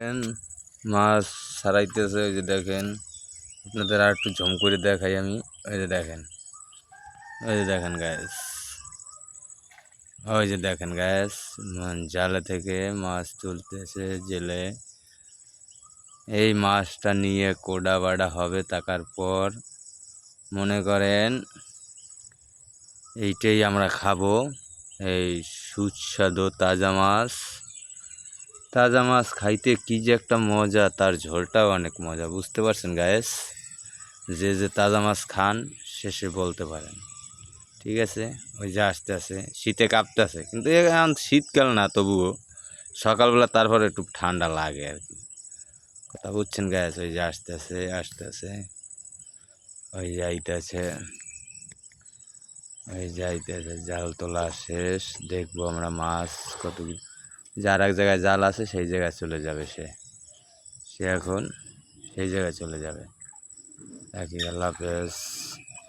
দেখেন মাছ ছাড়াইতেছে। ওই যে দেখেন, আপনাদের আর একটু ঝুম করে দেখাই আমি। ওই যে দেখেন, ওই যে দেখেন গ্যাস, ওই যে দেখেন গ্যাস, জালে থেকে মাছ তুলতেছে জেলে। এই মাছটা নিয়ে কোডা বাডা হবে, থাকার পর মনে করেন এইটাই আমরা খাবো। এই সুস্বাদু তাজা মাছ। তাজা মাছ খাইতে কী যে একটা মজা, তার ঝোলটাও অনেক মজা, বুঝতে পারছেন গ্যাস? যে যে তাজা মাছ খান শেষে বলতে পারেন। ঠিক আছে, ওই যে আসতে আছে, শীতে কাঁপতেছে, কিন্তু এখন শীতকাল না, তবুও সকালবেলা তারপরে একটু ঠান্ডা লাগে আর কি। কথা বুঝছেন গ্যাস? ওই যে আসতেছে আসতেছে, ওই যাইতেছে, ওই যাইতেছে, জাল তোলা শেষ। দেখবো আমরা মাছ কত, যার এক জায়গায় জাল আছে সেই জায়গায় চলে যাবে সে সে এখন সেই জায়গায় চলে যাবে। একই, আল্লাহ হাফেজ।